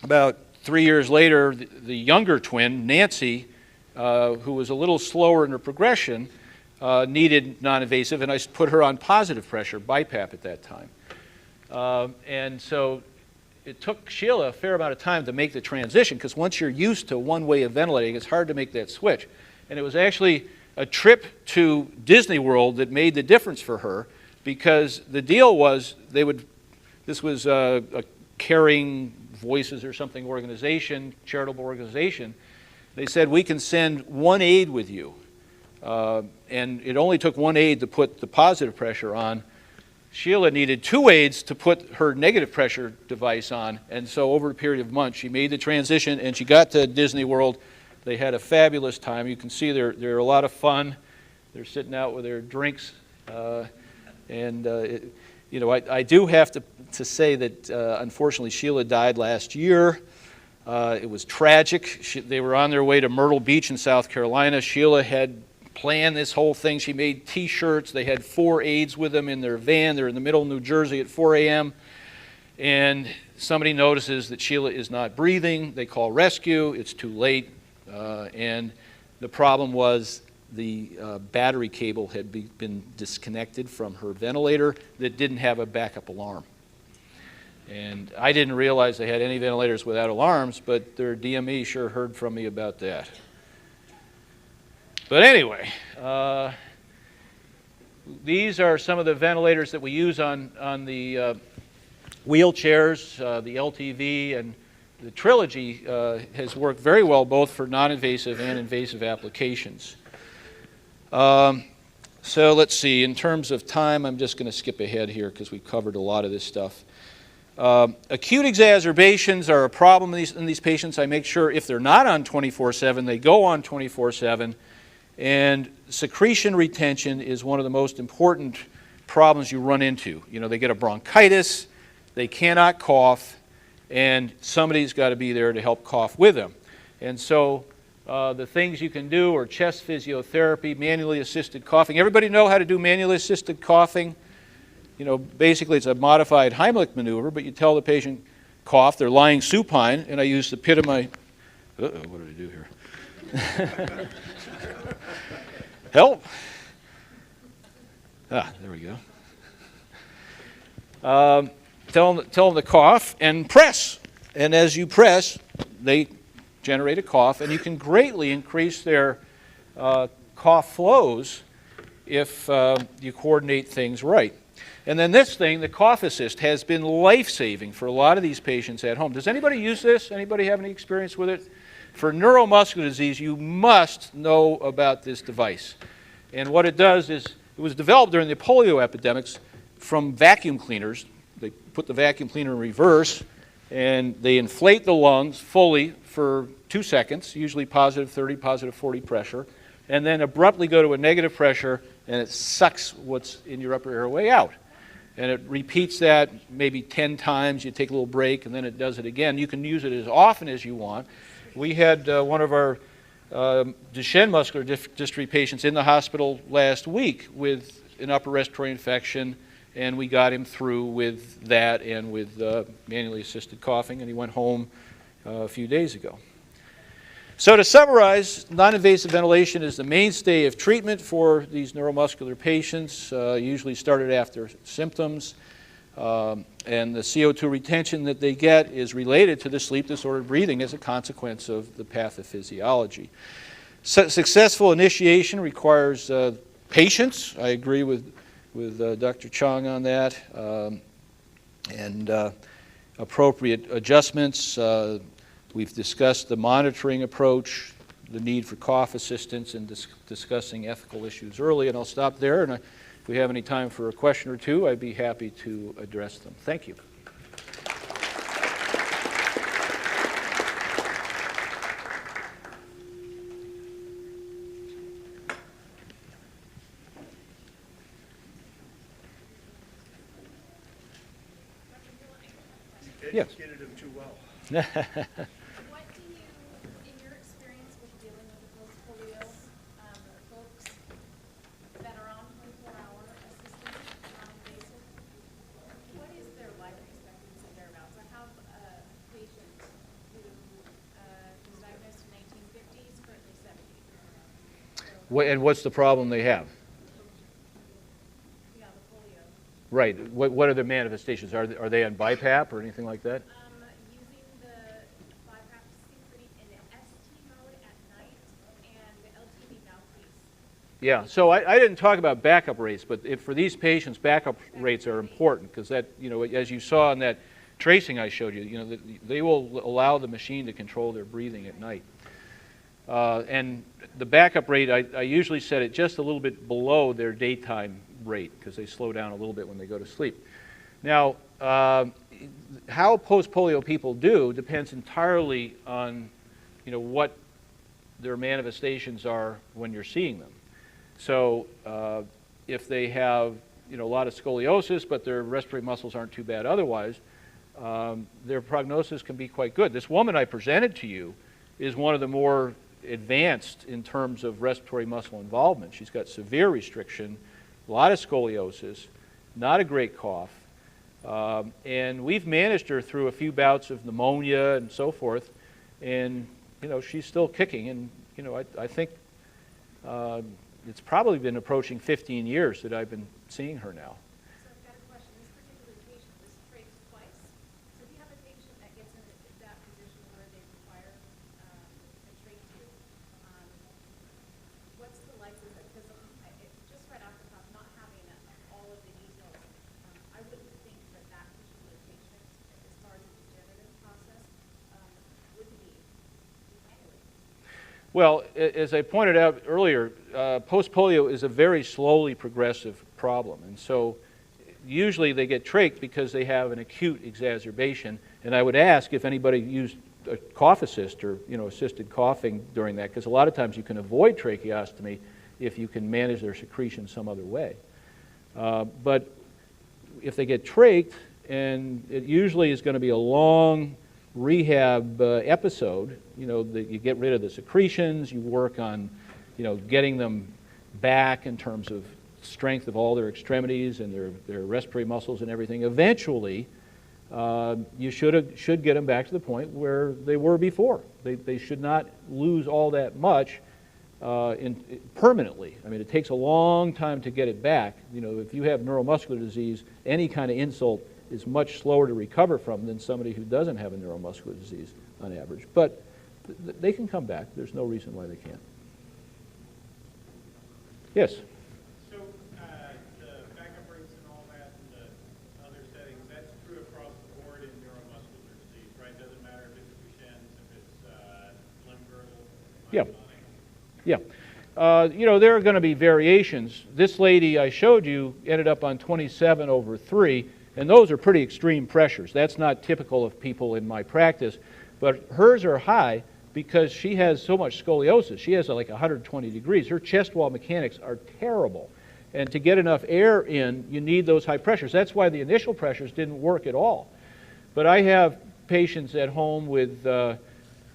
about 3 years later, the younger twin, Nancy, who was a little slower in her progression, needed non-invasive, and I put her on positive pressure, BiPAP at that time. And so it took Sheila a fair amount of time to make the transition, because once you're used to one way of ventilating, it's hard to make that switch. And it was actually a trip to Disney World that made the difference for her, because the deal was this was a Caring Voices or something organization, charitable organization. They said, we can send one aide with you. And it only took one aide to put the positive pressure on. Sheila needed two aides to put her negative pressure device on, and so over a period of months she made the transition and she got to Disney World. They had a fabulous time. You can see they're a lot of fun. They're sitting out with their drinks, I do have to say that unfortunately Sheila died last year. It was tragic. They were on their way to Myrtle Beach in South Carolina. Sheila had planned this whole thing. She made T-shirts. They had 4 aides with them in their van. They're in the middle of New Jersey at 4 a.m. And somebody notices that Sheila is not breathing. They call rescue. It's too late. And the problem was the battery cable had been disconnected from her ventilator that didn't have a backup alarm. And I didn't realize they had any ventilators without alarms, but their DME sure heard from me about that. But anyway, these are some of the ventilators that we use on the wheelchairs, the LTV, and the Trilogy has worked very well both for non-invasive and invasive applications. So let's see, in terms of time, I'm just going to skip ahead here because we've covered a lot of this stuff. Acute exacerbations are a problem in these patients. I make sure if they're not on 24/7, they go on 24/7. And secretion retention is one of the most important problems you run into. They get a bronchitis, they cannot cough, and somebody's got to be there to help cough with them. And so The things you can do are chest physiotherapy, manually assisted coughing. Everybody know how to do manually assisted coughing? You know, basically it's a modified Heimlich maneuver, but you tell the patient cough, they're lying supine, and I use the pit of my, what did I do here? Help. There we go. Tell them to cough and press. And as you press, they generate a cough, and you can greatly increase their cough flows if you coordinate things right. And then this thing, the Cough Assist, has been life-saving for a lot of these patients at home. Does anybody use this? Anybody have any experience with it? For neuromuscular disease, you must know about this device. And what it does is, it was developed during the polio epidemics from vacuum cleaners. They put the vacuum cleaner in reverse, and they inflate the lungs fully for 2 seconds, usually positive 30, positive 40 pressure, and then abruptly go to a negative pressure, and it sucks what's in your upper airway out. And it repeats that maybe 10 times. You take a little break, and then it does it again. You can use it as often as you want. We had one of our Duchenne muscular dystrophy patients in the hospital last week with an upper respiratory infection, and we got him through with that and with manually assisted coughing, and he went home a few days ago. So to summarize, non-invasive ventilation is the mainstay of treatment for these neuromuscular patients, usually started after symptoms, and the CO2 retention that they get is related to the sleep disordered breathing as a consequence of the pathophysiology. Successful initiation requires patience. I agree with Dr. Chong on that, and appropriate adjustments. We've discussed the monitoring approach, the need for cough assistance, and discussing ethical issues early, and I'll stop there, and if we have any time for a question or two, I'd be happy to address them. Thank you. Yes. Educated him too well. What do you, in your experience with dealing with the post-polio folks that are on 24-hour assistance, non-invasive, what is their life expectancy thereabouts? I have a patient who was diagnosed in 1950s, currently 70. And what's the problem they have? Yeah, the polio. Right. What are the manifestations? Are they on BiPAP or anything like that? Using the BiPAP synchrony in the ST mode at night and the LTV mouthpiece. Yeah, so I didn't talk about backup rates, but for these patients, backup rates are important because that, you know, as you saw in that tracing I showed you, you know, they will allow the machine to control their breathing at night. And the backup rate, I usually set it just a little bit below their daytime rate because they slow down a little bit when they go to sleep. Now, how post-polio people do depends entirely on, you know, what their manifestations are when you're seeing them. So if they have, you know, a lot of scoliosis, but their respiratory muscles aren't too bad otherwise, their prognosis can be quite good. This woman I presented to you is one of the more advanced in terms of respiratory muscle involvement. She's got severe restriction, a lot of scoliosis, not a great cough, and we've managed her through a few bouts of pneumonia and so forth, and you know, she's still kicking, and you know, I think it's probably been approaching 15 years that I've been seeing her now. So I've got a question. This particular patient was trached twice. So if you have a patient that gets in that position where they require a trache tube, what's the likelihood? Because just right off the top, not having all of the details, I wouldn't think that that particular patient, as far as the degenerative process, would be manually. Well, as I pointed out earlier, post-polio is a very slowly progressive problem. And so usually they get trached because they have an acute exacerbation. And I would ask if anybody used a cough assist or, you know, assisted coughing during that, because a lot of times you can avoid tracheostomy if you can manage their secretion some other way. But if they get trached, and it usually is going to be a long rehab episode, you know, you get rid of the secretions, you work on, you know, getting them back in terms of strength of all their extremities and their respiratory muscles and everything. Eventually, you should get them back to the point where they were before. They should not lose all that much permanently. I mean, it takes a long time to get it back. You know, if you have neuromuscular disease, any kind of insult is much slower to recover from than somebody who doesn't have a neuromuscular disease on average. But they can come back. There's no reason why they can't. Yes? So the backup rates and all that in the other settings, that's true across the board in neuromuscular disease, right? Doesn't matter if it's Duchenne's, if it's limb-girdle, Yeah. myotonic. Yeah. You know, there are going to be variations. This lady I showed you ended up on 27/3, and those are pretty extreme pressures. That's not typical of people in my practice, but hers are high because she has so much scoliosis. She has like 120 degrees. Her chest wall mechanics are terrible. And to get enough air in, you need those high pressures. That's why the initial pressures didn't work at all. But I have patients at home with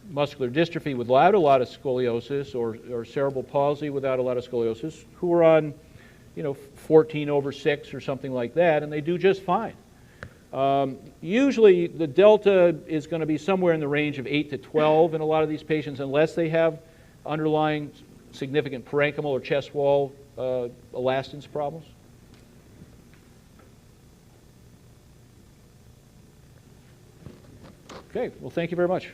muscular dystrophy without a lot of scoliosis or cerebral palsy without a lot of scoliosis who are on, you know, 14/6 or something like that, and they do just fine. Usually the delta is going to be somewhere in the range of 8 to 12 in a lot of these patients unless they have underlying significant parenchymal or chest wall elastance problems. Okay, well, thank you very much.